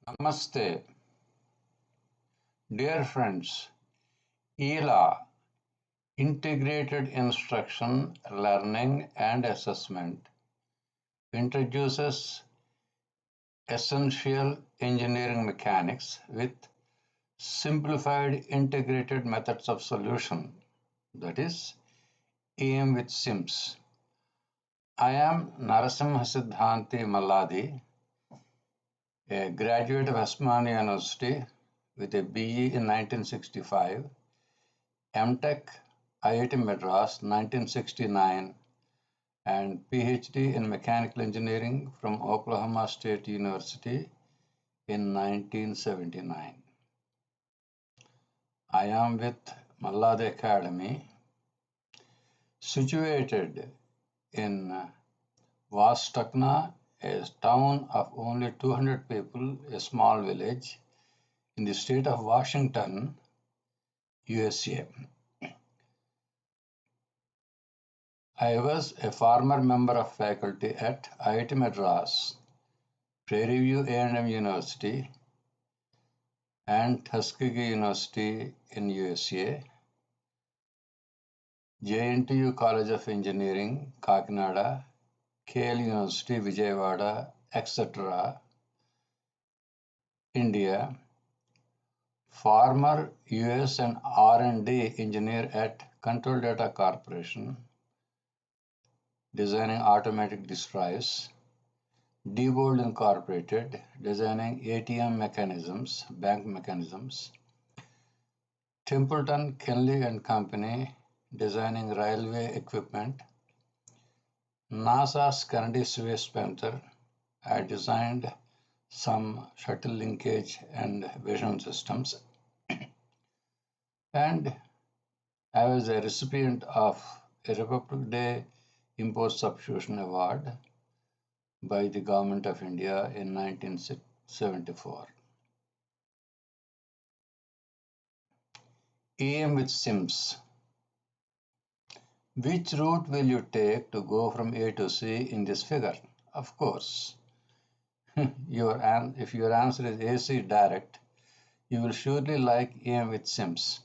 Namaste. Dear friends, ELA, Integrated Instruction, Learning and Assessment, introduces essential engineering mechanics with simplified integrated methods of solution, that is, EM with SIMS. I am Narasimha Siddhanti Malladi, a graduate of Osmania University with a BE in 1965, MTech IIT Madras 1969, and PhD in Mechanical Engineering from Oklahoma State University in 1979. I am with Malladi Academy, situated in Vastakna, a town of only 200 people, a small village in the state of Washington, USA. I was a former member of faculty at IIT Madras, Prairie View A&M University, and Tuskegee University in USA, JNTU College of Engineering, Kakinada, KL University, Vijayawada, etc., India, former US and R&D engineer at Control Data Corporation, designing automatic disk drives, Diebold Incorporated, designing ATM mechanisms, bank mechanisms, Templeton, Kenley and Company, designing railway equipment, NASA's Kennedy Space Center. I designed some shuttle linkage and vision systems, and I was a recipient of a Republic Day Import Substitution Award by the Government of India in 1974. EM with SIMS. Which route will you take to go from A to C in this figure? Of course, if your answer is AC direct, you will surely like EM with SIMS.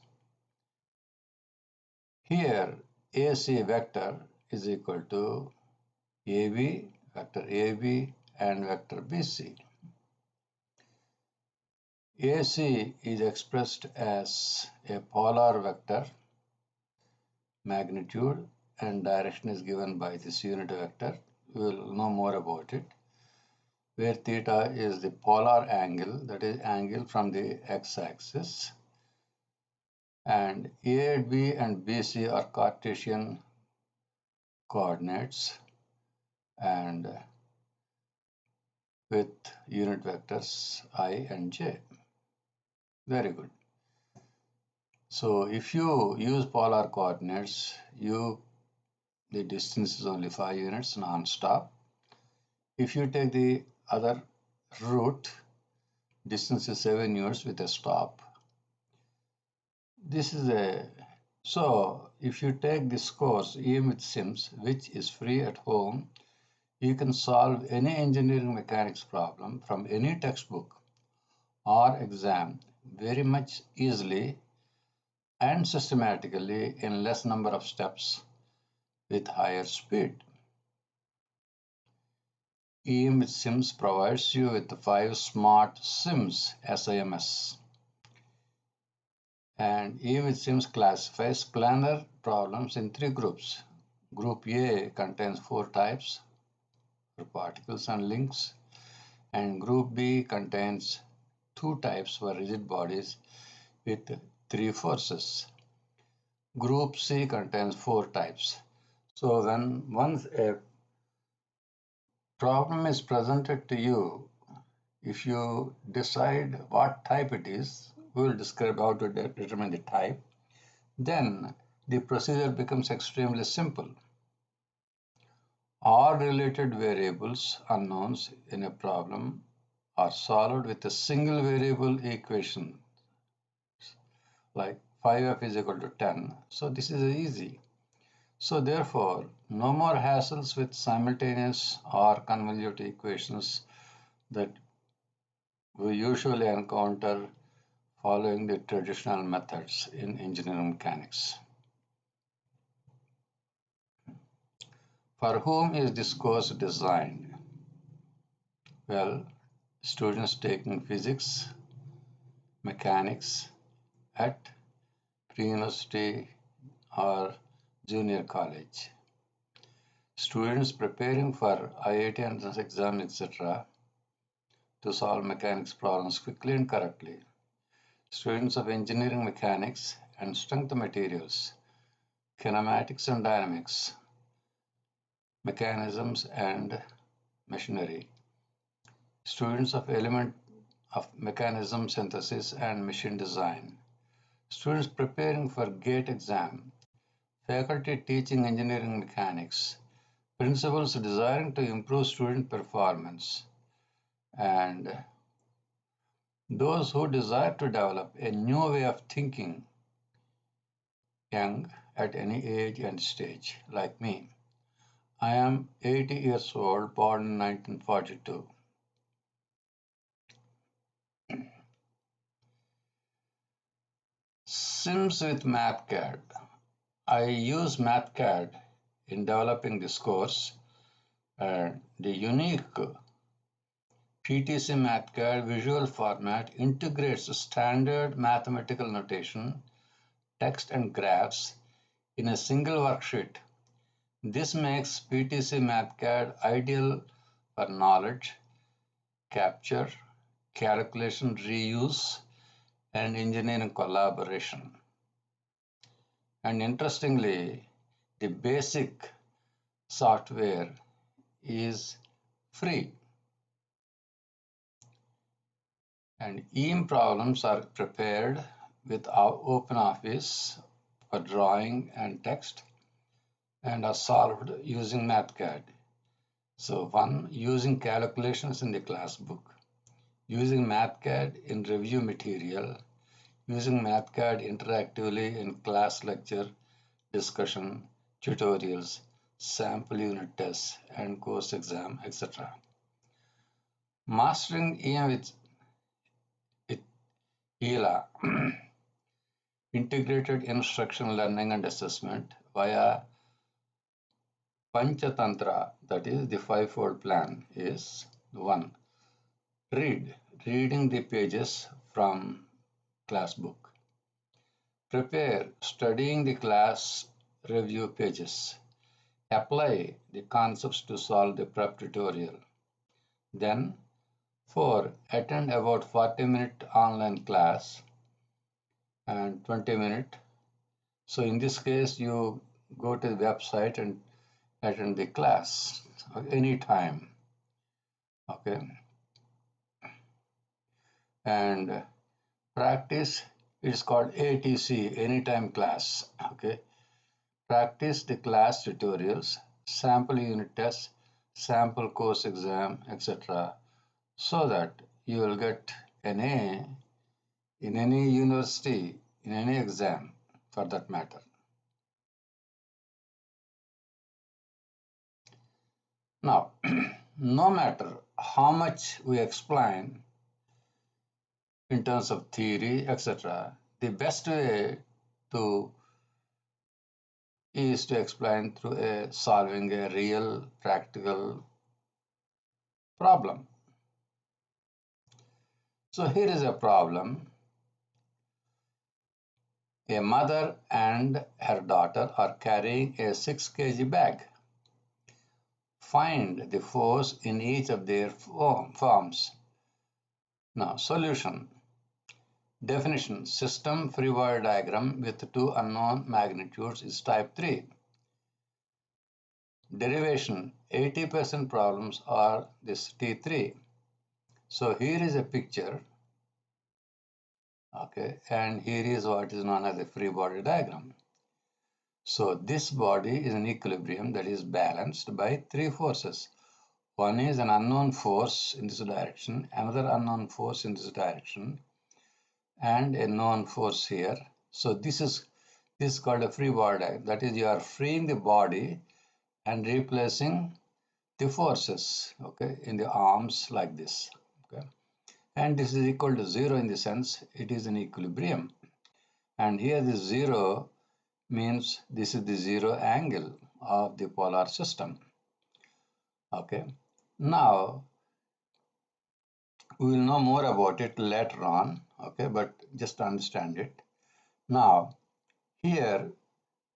Here, AC vector is equal to AB, vector AB, and vector BC. AC is expressed as a polar vector. Magnitude and direction is given by this unit vector. We will know more about it. Where theta is the polar angle, that is angle from the x-axis. And A, B, and BC are Cartesian coordinates and with unit vectors I and j. Very good. So if you use polar coordinates, the distance is only 5 units non-stop. If you take the other route, distance is 7 units with a stop. So if you take this course, EM with SIMS, which is free at home, you can solve any engineering mechanics problem from any textbook or exam very much easily and systematically in less number of steps with higher speed. EM with SIMS provides you with the 5 smart SIMS, SIMS. And EM with SIMS classifies planar problems in 3 groups. Group A contains 4 types for particles and links, and Group B contains 2 types for rigid bodies with 3 forces. Group C contains 4 types. So once a problem is presented to you, if you decide what type it is, we will describe how to determine the type, then the procedure becomes extremely simple. All related variables unknowns in a problem are solved with a single variable equation, like 5f is equal to 10. So this is easy. So therefore, no more hassles with simultaneous or convolute equations that we usually encounter following the traditional methods in engineering mechanics. For whom is this course designed? Well, students taking physics, mechanics at pre-university or junior college. Students preparing for IIT entrance exam, etc. to solve mechanics problems quickly and correctly. Students of engineering mechanics and strength materials, kinematics and dynamics, mechanisms and machinery. Students of element of mechanism synthesis and machine design. Students preparing for GATE exam. Faculty teaching engineering mechanics. Principals desiring to improve student performance. And those who desire to develop a new way of thinking, young at any age and stage, like me. I am 80 years old, born in 1942. Sims with MathCAD. I use MathCAD in developing this course. The unique PTC MathCAD visual format integrates standard mathematical notation, text and graphs in a single worksheet. This makes PTC MathCAD ideal for knowledge capture, calculation reuse, and engineering collaboration. And interestingly, the basic software is free. And EAM problems are prepared with our OpenOffice for drawing and text and are solved using MathCAD. So one, using calculations in the class book, using MathCAD in review material, using MathCAD interactively in class lecture, discussion, tutorials, sample unit tests, and course exam, etc. Mastering EM with ELA, Integrated Instruction Learning and Assessment via Panchatantra, that is the five-fold plan, is 1. Reading the pages from class book. Prepare, studying the class review pages. Apply the concepts to solve the prep tutorial. Then 4. Attend about 40-minute online class and 20-minute. So in this case, you go to the website and attend the class anytime. Okay. And practice, it's called ATC, anytime class. Okay. Practice the class tutorials, sample unit tests, sample course exam, etc. so that you will get an A in any university, in any exam for that matter. Now, no matter how much we explain in terms of theory, etc., the best way to is to explain through solving a real practical problem. So here is a problem. A mother and her daughter are carrying a 6 kg bag. Find the force in each of their forms. Now, solution. Definition. System free body diagram with two unknown magnitudes is type 3. Derivation. 80% problems are this T3. So here is a picture. Okay, and here is what is known as a free body diagram. So this body is in equilibrium, that is balanced by three forces. One is an unknown force in this direction, another unknown force in this direction, and a known force here. So this is called a free body diagram. That is, you are freeing the body and replacing the forces, okay, in the arms like this. Okay, and this is equal to 0 in the sense it is in equilibrium. And here this 0 means this is the 0 angle of the polar system. Okay. Now, we will know more about it later on, okay, but just to understand it. Now, here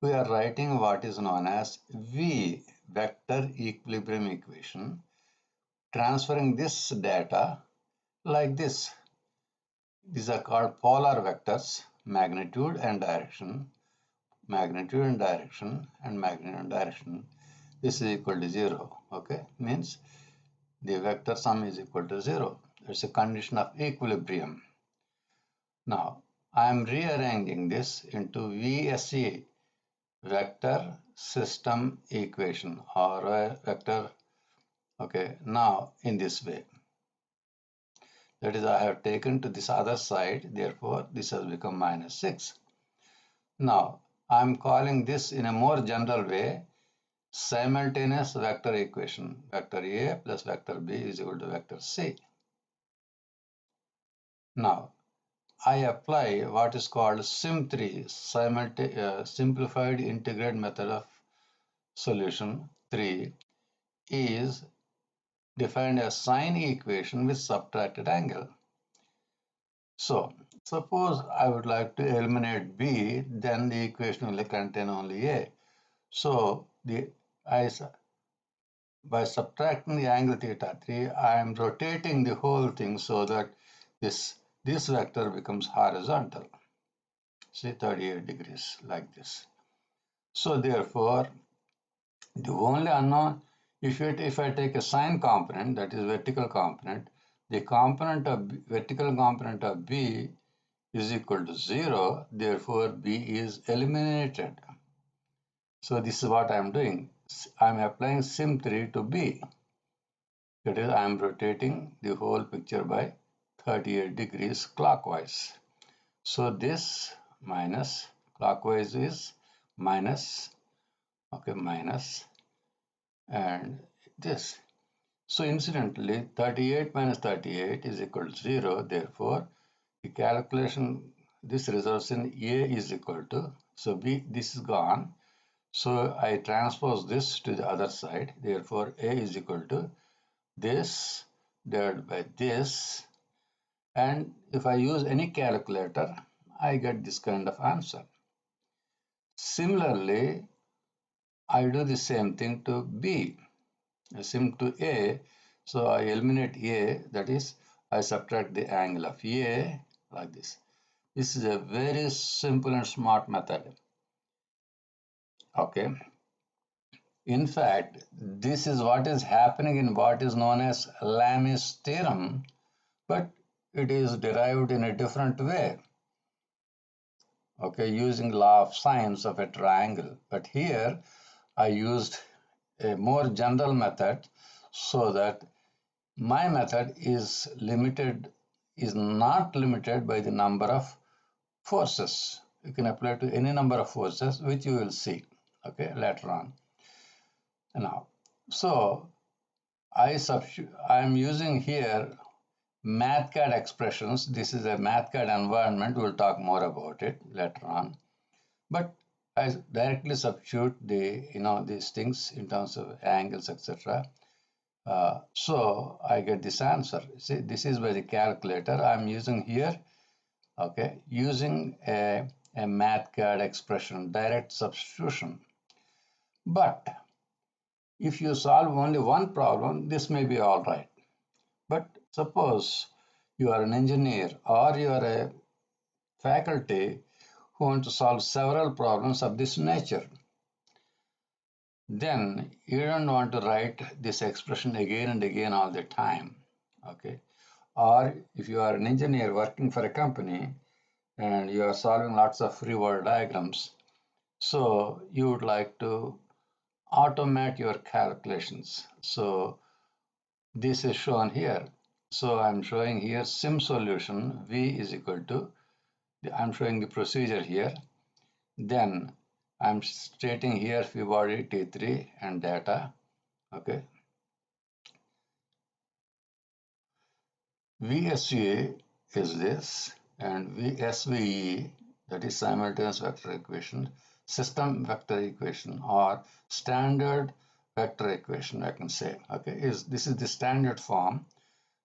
we are writing what is known as V vector equilibrium equation, transferring this data like this. These are called polar vectors, magnitude and direction, magnitude and direction, and magnitude and direction. This is equal to 0, okay, means the vector sum is equal to 0. It's a condition of equilibrium. Now, I am rearranging this into VSE, vector system equation, or a vector, okay, now in this way. That is, I have taken to this other side, therefore this has become minus 6. Now, I am calling this in a more general way simultaneous vector equation. Vector A plus vector B is equal to vector C. Now, I apply what is called SIM3, simplified integrated method of solution. 3 is defined as sine equation with subtracted angle. So, suppose I would like to eliminate B, then the equation will contain only A. So, by subtracting the angle theta 3, I am rotating the whole thing so that this vector becomes horizontal. See, 38 degrees like this. So, therefore, the only unknown, if I take a sine component, that is vertical component, the vertical component of B is equal to 0, therefore B is eliminated. So this is what I am doing. I am applying sim3 to B. That is, I am rotating the whole picture by 38 degrees clockwise. So this minus clockwise is minus, okay, minus, and this. So incidentally, 38 minus 38 is equal to 0. Therefore, the calculation, this results in A is equal to, so B, this is gone. So I transpose this to the other side. Therefore, A is equal to this divided by this. And if I use any calculator, I get this kind of answer. Similarly, I do the same thing to B. Sim to A, so I eliminate A, that is, I subtract the angle of A like this. This is a very simple and smart method. Okay. In fact, this is what is happening in what is known as Lamy's theorem, but it is derived in a different way. Okay, using law of sines of a triangle. But here I used a more general method so that my method is not limited by the number of forces. You can apply to any number of forces, which you will see, okay, later on. Now, so I am using here MathCAD expressions. This is a MathCAD environment. We'll talk more about it later on. But I directly substitute these things in terms of angles, etc. So I get this answer. See, this is by the calculator I'm using here. Okay, using a MathCAD expression, direct substitution. But if you solve only one problem, this may be all right. But suppose you are an engineer or you are a faculty who want to solve several problems of this nature, then you don't want to write this expression again and again all the time. Okay. Or if you are an engineer working for a company and you are solving lots of free body diagrams, so you would like to automate your calculations. So this is shown here. So I'm showing here sim solution V is equal to, I'm showing the procedure here. Then I'm stating here free body T3 and data. Okay. VSA is this, and VSVE, that is simultaneous vector equation, system vector equation, or standard vector equation, I can say. Okay, this is the standard form.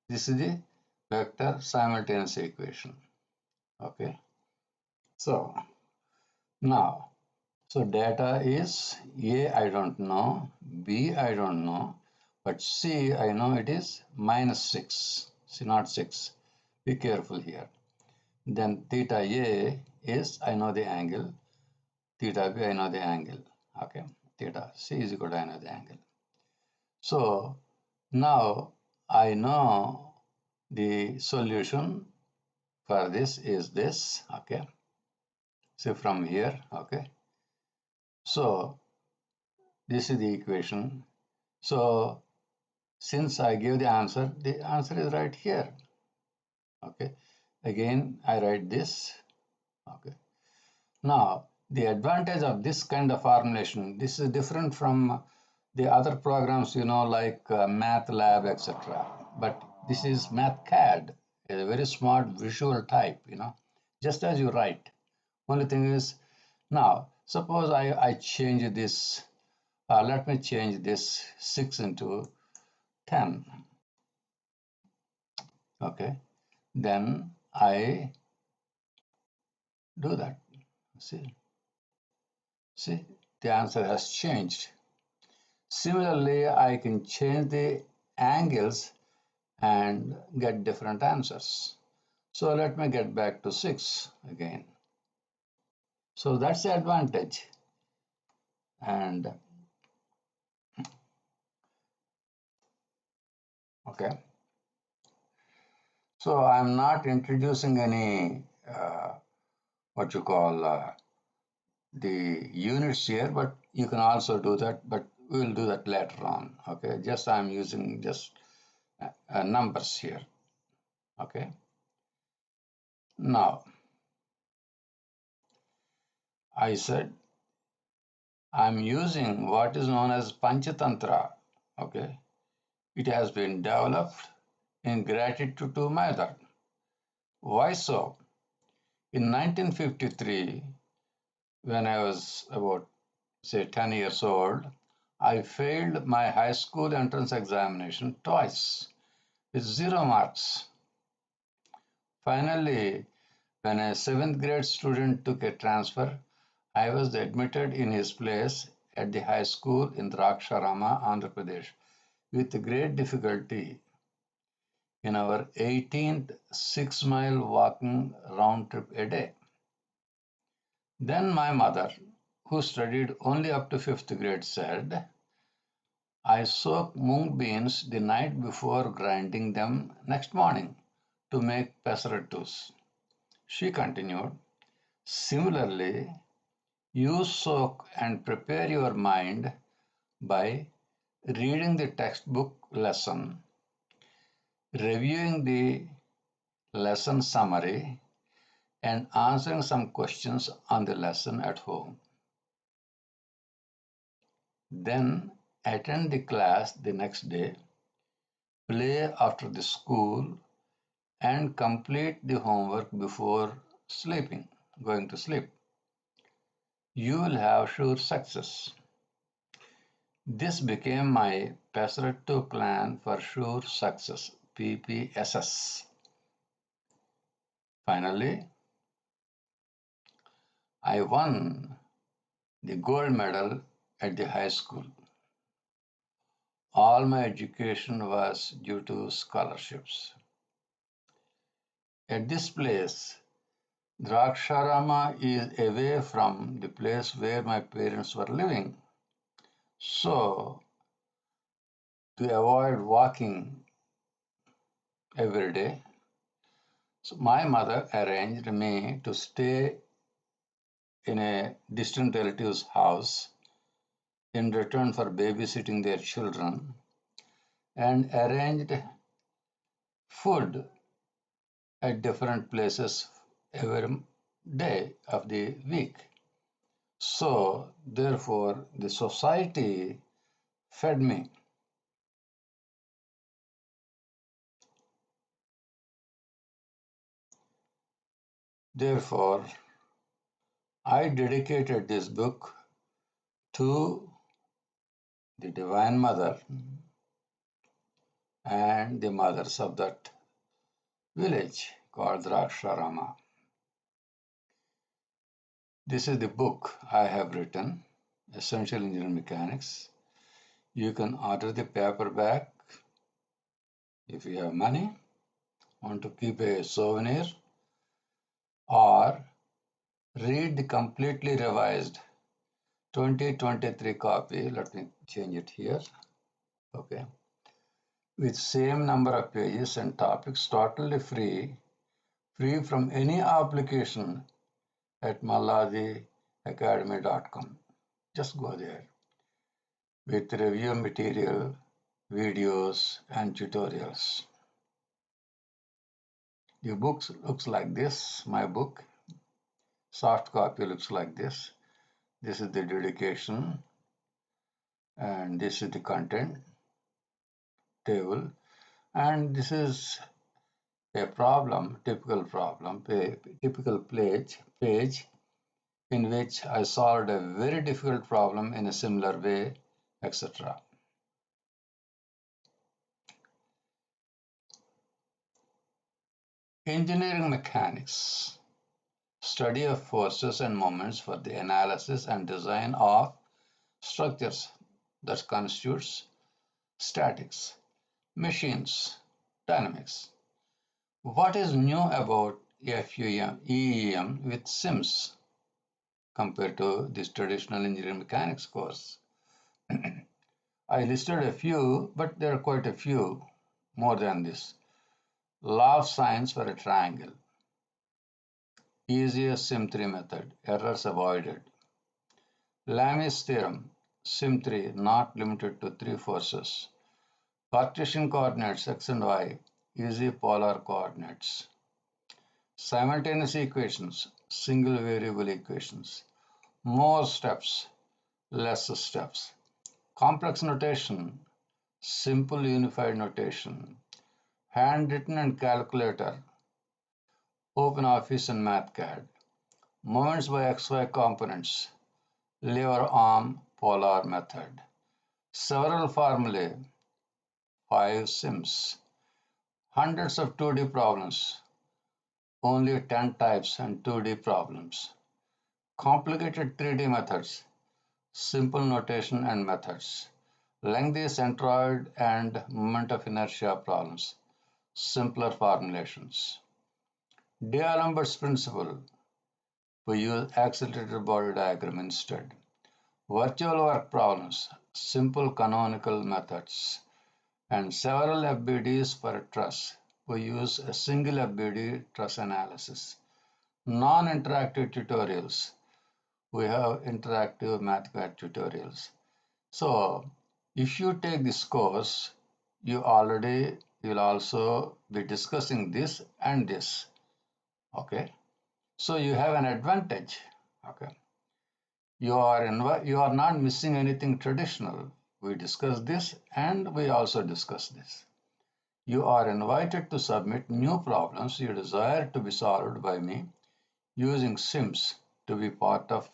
This is the vector simultaneous equation. Okay, so now, so data is A, I don't know, B, I don't know, but C, I know it is -6, see, not 6. Be careful here. Then theta A is, I know the angle, theta B, I know the angle. Okay, theta C is equal to, I know the angle. So now I know the solution for this is this. Okay, so from here, okay, so this is the equation. So since I gave the answer is right here. Okay, again I write this. Okay, now the advantage of this kind of formulation, this is different from the other programs, you know, like MATLAB, etc. But this is MathCAD, a very smart visual type, you know, just as you write. Only thing is, now suppose I change this, let me change this 6 into 10. Okay, then I do that. See, the answer has changed. Similarly, I can change the angles and get different answers. So let me get back to 6 again. So that's the advantage. And okay, so I'm not introducing any what you call the units here, but you can also do that, but we'll do that later on. Okay, just I'm using just numbers here. Okay, now I said I'm using what is known as Panchatantra. Okay, it has been developed in gratitude to my mother. Why so? In 1953, when I was about, say, 10 years old, I failed my high school entrance examination twice with 0 marks. Finally, when a 7th grade student took a transfer, I was admitted in his place at the high school in Draksharama, Andhra Pradesh, with great difficulty in our 18th 6-mile walking round trip a day. Then my mother, who studied only up to 5th grade, said, I soaked mung beans the night before grinding them next morning to make pesarattus. She continued, similarly, you soak and prepare your mind by reading the textbook lesson, reviewing the lesson summary, and answering some questions on the lesson at home. Then attend the class the next day, play after the school, and complete the homework before going to sleep. You will have sure success. This became my Pesarattu plan for sure success, PPSS. Finally, I won the gold medal at the high school. All my education was due to scholarships. At this place, Draksharama is away from the place where my parents were living. So, to avoid walking every day, so my mother arranged me to stay in a distant relative's house in return for babysitting their children, and arranged food at different places every day of the week. So, therefore, the society fed me. Therefore, I dedicated this book to the Divine Mother and the mothers of that village called Draksharama. This is the book I have written, Essential Engineering Mechanics. You can order the paperback if you have money, want to keep a souvenir, or read the completely revised 2023 copy. Let me change it here. Okay. With same number of pages and topics, totally free from any application at malladiacademy.com. Just go there with review material, videos, and tutorials. The book looks like this, my book. Soft copy looks like this. This is the dedication, and this is the content table, and this is a problem, typical problem, typical page in which I solved a very difficult problem in a similar way, etc. Engineering mechanics, study of forces and moments for the analysis and design of structures that constitutes statics, machines, dynamics. What is new about EEM with SIMS compared to this traditional engineering mechanics course? I listed a few, but there are quite a few more than this. Law of signs for a triangle. Easiest SIM3 method, errors avoided. Lami's theorem, SIM3 not limited to three forces. Cartesian coordinates x and y, easy polar coordinates. Simultaneous equations, single variable equations. More steps, less steps. Complex notation, simple unified notation. Handwritten and calculator, OpenOffice and MathCAD. Moments by XY components, lever arm polar method. Several formulae, 5 SIMs. Hundreds of 2D problems, only 10 types and 2D problems. Complicated 3D methods, simple notation and methods. Lengthy centroid and moment of inertia problems, simpler formulations. D'Alembert's principle, we use accelerated body diagram instead. Virtual work problems, simple canonical methods, and several FBDs for a truss. We use a single FBD truss analysis. Non-interactive tutorials, we have interactive MathCAD tutorials. So if you take this course, you will also be discussing this and this. Okay, so you have an advantage. Okay, you are not missing anything traditional. We discuss this and we also discuss this. You are invited to submit new problems you desire to be solved by me using SIMS to be part of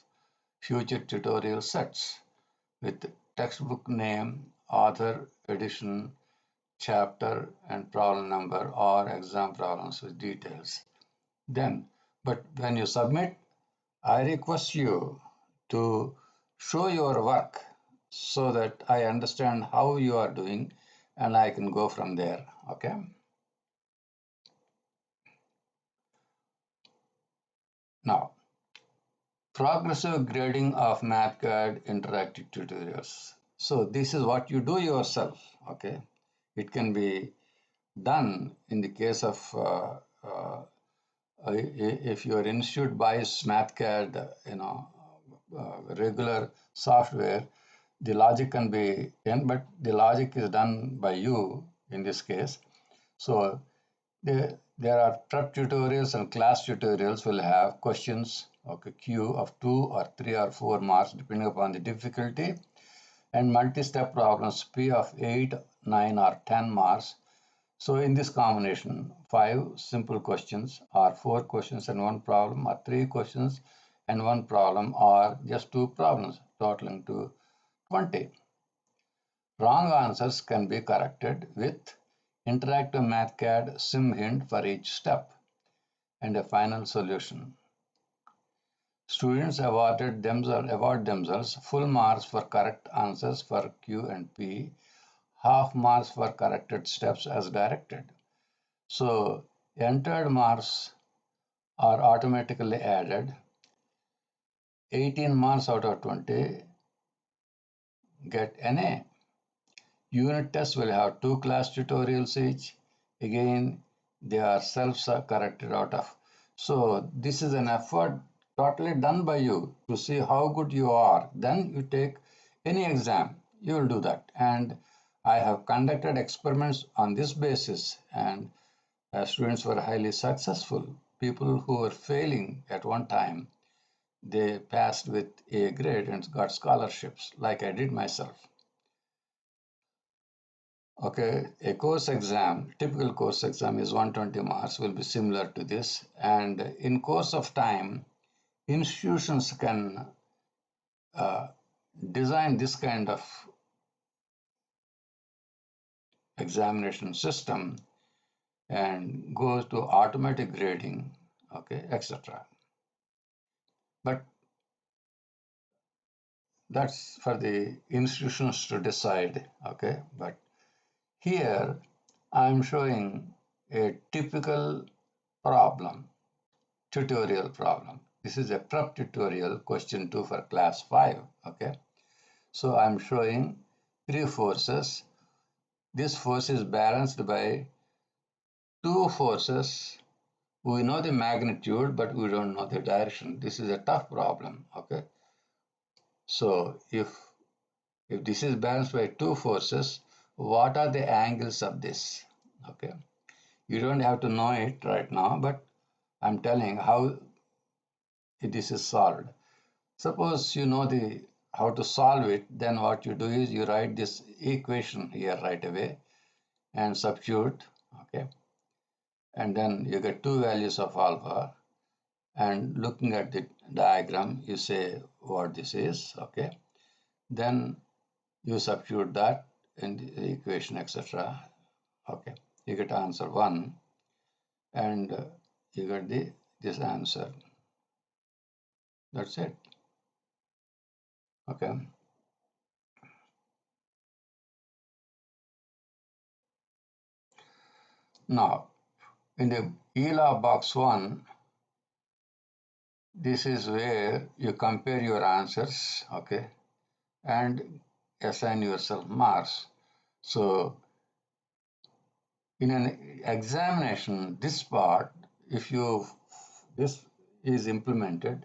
future tutorial sets with textbook name, author, edition, chapter, and problem number or exam problems with details. But when you submit, I request you to show your work so that I understand how you are doing and I can go from there. Okay. Now, progressive grading of MathCAD interactive tutorials. So this is what you do yourself. Okay. It can be done in the case of if your institute buys MathCAD, regular software, the logic can be in, but the logic is done by you in this case. So there are prep tutorials and class tutorials will have questions, okay, Q of 2 or 3 or 4 marks depending upon the difficulty, and multi-step problems P of 8, 9 or 10 marks So in this combination, 5 simple questions or 4 questions and 1 problem or 3 questions and 1 problem or just 2 problems totaling to 20. Wrong answers can be corrected with interactive MathCAD sim hint for each step and a final solution. Students award themselves full marks for correct answers for Q and P, half marks for corrected steps as directed. So entered marks are automatically added. 18 marks out of 20 get an A. Unit tests will have 2 class tutorials each. Again, they are self-corrected out of. So this is an effort totally done by you to see how good you are. Then you take any exam, you will do that. And I have conducted experiments on this basis, and students were highly successful. People who were failing at one time, they passed with A grade and got scholarships, like I did myself. Okay, a course exam, typical course exam is 120 marks, will be similar to this. And in course of time, institutions can uh, design this kind of examination system and go to automatic grading, okay, etc. But that's for the institutions to decide, okay. But here I'm showing a typical problem, tutorial problem. This is a prep tutorial, question 2 for class 5, okay. So I'm showing 3 forces. This force is balanced by 2 forces. We know the magnitude, but we don't know the direction. This is a tough problem, okay. So if this is balanced by 2 forces, what are the angles of this, okay. You don't have to know it right now, but I'm telling how this is solved. Suppose you know how to solve it, then what you do is you write this equation here right away and substitute, okay, and then you get 2 values of alpha, and looking at the diagram you say what this is, okay, then you substitute that in the equation, etc. Okay, you get answer 1, and you get this answer. That's it, okay. Now in the ELA box 1, this is where you compare your answers, okay, and assign yourself marks. So in an examination, this part, if this is implemented,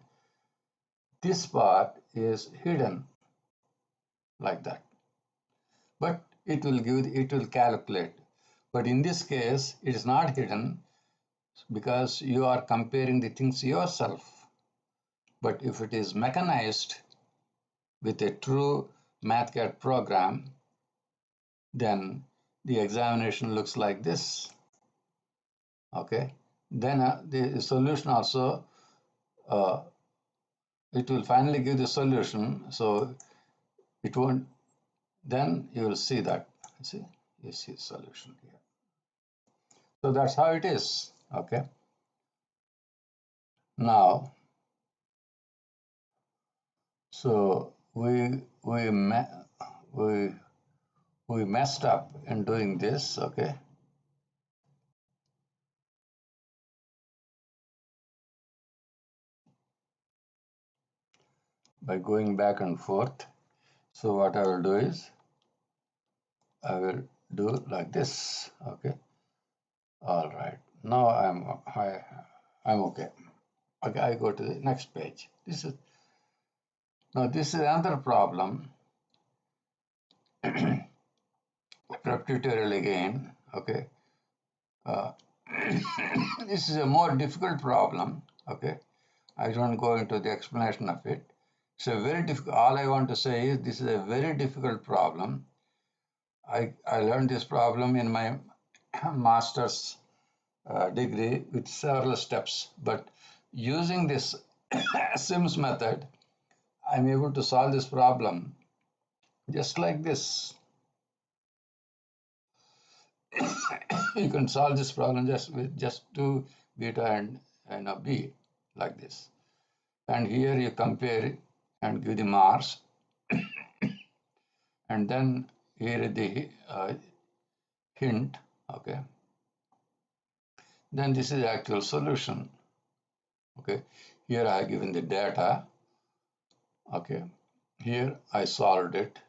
this part is hidden like that. But it will calculate. But in this case, it is not hidden because you are comparing the things yourself. But if it is mechanized with a true MathCAD program, then the examination looks like this, okay. Then the solution also, it will finally give the solution, so it won't, then you will see that, see, you see the solution here. So that's how it is, okay. Now, so we messed up in doing this, okay. By going back and forth. So what I will do is, I will do like this, okay. All right, now I'm okay. Okay, I go to the next page. This is another problem. Prep tutorial again, okay. Uh, this is a more difficult problem, okay. I don't go into the explanation of it. It's a very difficult, all I want to say is this is a very difficult problem. I learned this problem in my master's degree with several steps, but using this Sims method, I'm able to solve this problem just like this. You can solve this problem just with just 2 beta and a b like this. And here you compare and give the marks, and then here is the hint, okay. Then this is the actual solution, okay. Here I have given the data, okay. Here I solved it,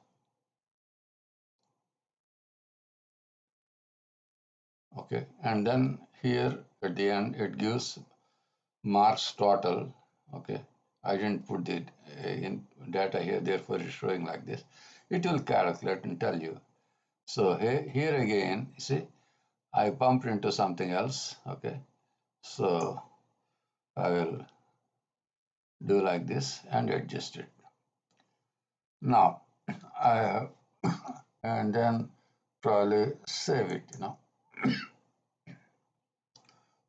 okay. And then here at the end it gives marks total, okay. I didn't put the in data here, therefore it's showing like this. It will calculate and tell you. So here again, see, I bumped into something else, okay. So I will do like this and adjust it. Now I have, and then probably save it,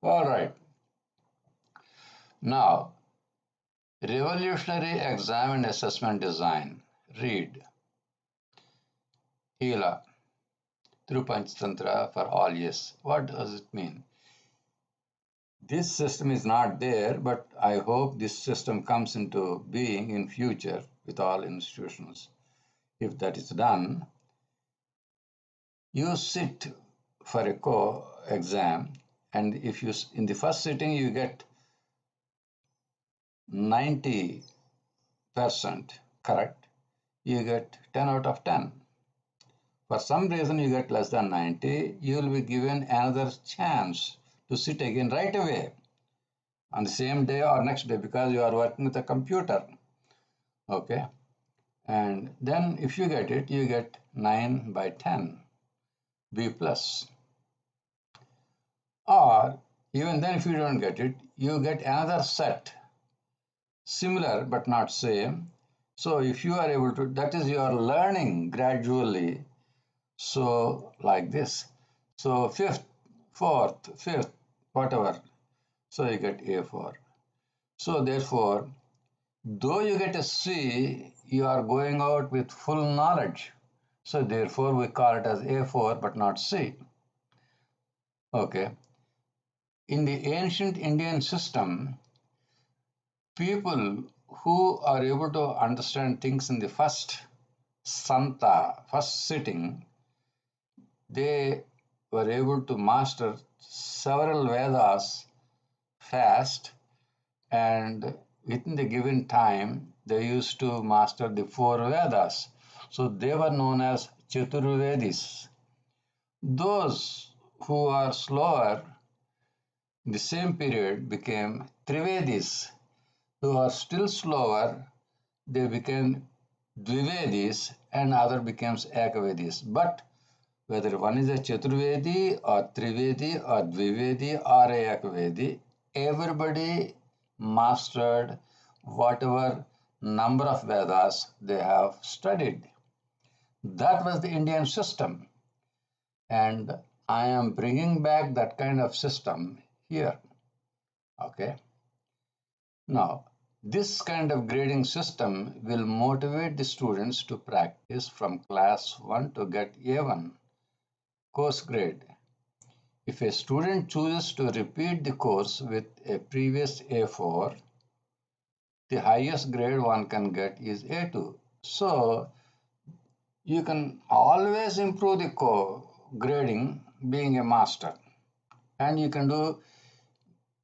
All right. Now, revolutionary exam and assessment design. Read. HELA through Panchtantra for all. Yes. What does it mean? This system is not there, but I hope this system comes into being in future with all institutions. If that is done, you sit for a co-exam, and if you in the first sitting you get 90% correct, you get 10 out of 10. For some reason you get less than 90, you will be given another chance to sit again right away on the same day or next day because you are working with a computer. Okay. And then if you get it, you get 9 by 10, B plus. Or even then if you don't get it, you get another set, similar but not same. So if you are able to, that is you are learning gradually. So like this. So fifth, fourth, fifth, whatever. So you get A4. So therefore, though you get a C, you are going out with full knowledge. So therefore, we call it as A4 but not C. Okay. In the ancient Indian system, people who are able to understand things in the first santa, first sitting, they were able to master several Vedas fast, and within the given time, they used to master the 4 Vedas. So they were known as Chaturvedis. Those who are slower in the same period became Trivedis. Who are still slower, they became Dvivedis, and other becomes Ekvedis. But whether one is a Chaturvedi or Trivedi or Dvivedi or Ekvedi, everybody mastered whatever number of Vedas they have studied. That was the Indian system. And I am bringing back that kind of system here. Okay. Now, this kind of grading system will motivate the students to practice from class 1 to get A1 course grade. If a student chooses to repeat the course with a previous A4, the highest grade one can get is A2. So you can always improve the grading being a master. And you can do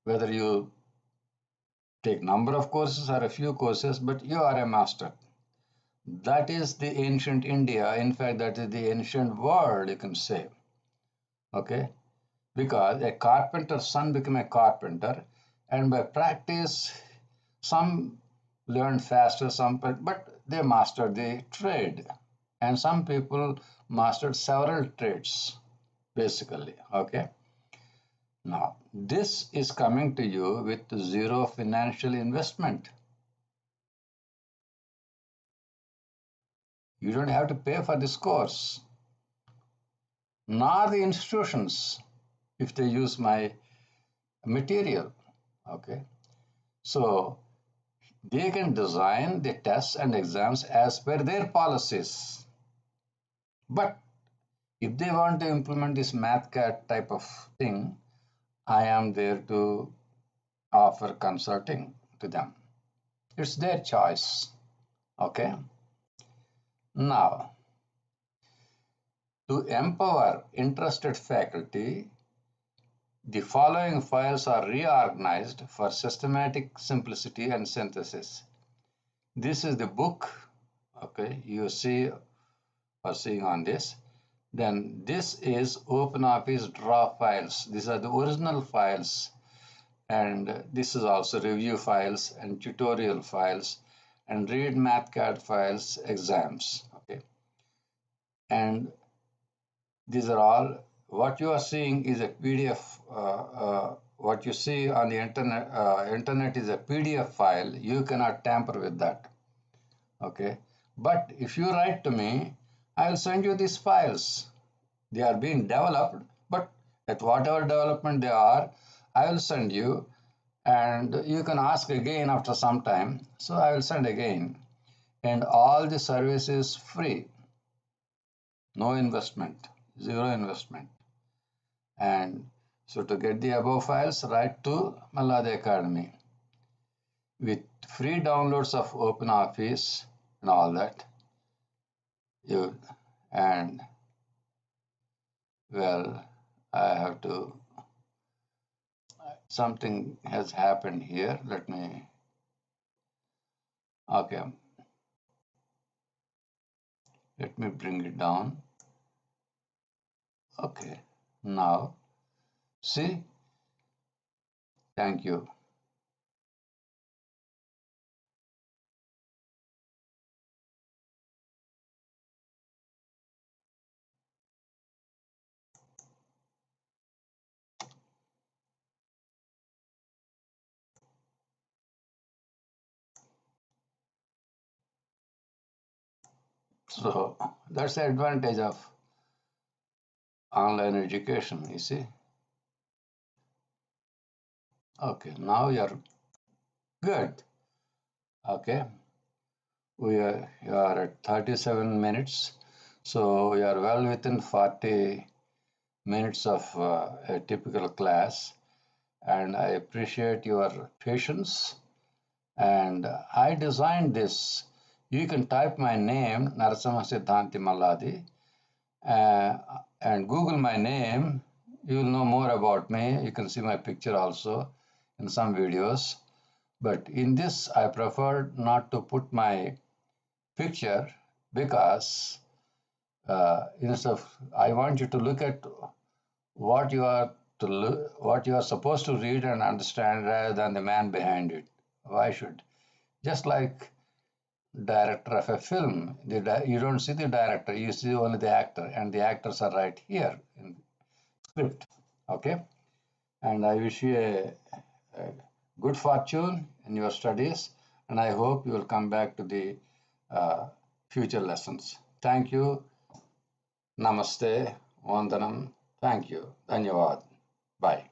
whether you take number of courses or a few courses, but you are a master. That is the ancient India. In fact, that is the ancient world, you can say. Okay? Because a carpenter's son became a carpenter, and by practice, some learned faster, but they mastered the trade. And some people mastered several trades, basically. Okay? Now, this is coming to you with zero financial investment. You don't have to pay for this course. nor the institutions if they use my material. Okay, so they can design the tests and exams as per their policies. But if they want to implement this MathCAD type of thing, I am there to offer consulting to them. It's their choice. Okay. Now, to empower interested faculty, the following files are reorganized for systematic simplicity and synthesis. This is the book, okay, you see or seeing on this. Then this is OpenOffice draw files. These are the original files. And this is also review files and tutorial files and read MathCAD files exams. Okay. And these are all, what you are seeing is a PDF. What you see on the internet is a PDF file. You cannot tamper with that. Okay. But if you write to me, I will send you these files. They are being developed, but at whatever development they are, I will send you, and you can ask again after some time. So I will send again. And all the service is free. No investment, zero investment. And so to get the above files, write to Malladi Academy. With free downloads of OpenOffice and all that, and well, I have to, something has happened here. Let me, okay, let me bring it down. Okay, now, see, thank you. So that's the advantage of online education, you see. Okay, now you're good. Okay, you are at 37 minutes. So you are well within 40 minutes of a typical class. And I appreciate your patience. And I designed this. You can type my name, Narasimha Siddhanti Malladi, and Google my name. You will know more about me. You can see my picture also in some videos. But in this, I prefer not to put my picture because instead of, I want you to look at what you are what you are supposed to read and understand rather than the man behind it. Why should? Just like director of a film, you don't see the director, you see only the actor, and the actors are right here in the script. Okay, and I wish you a good fortune in your studies, and I hope you will come back to the future lessons. Thank you. Namaste. Vandanam. Thank you. Dhanyavad. Bye.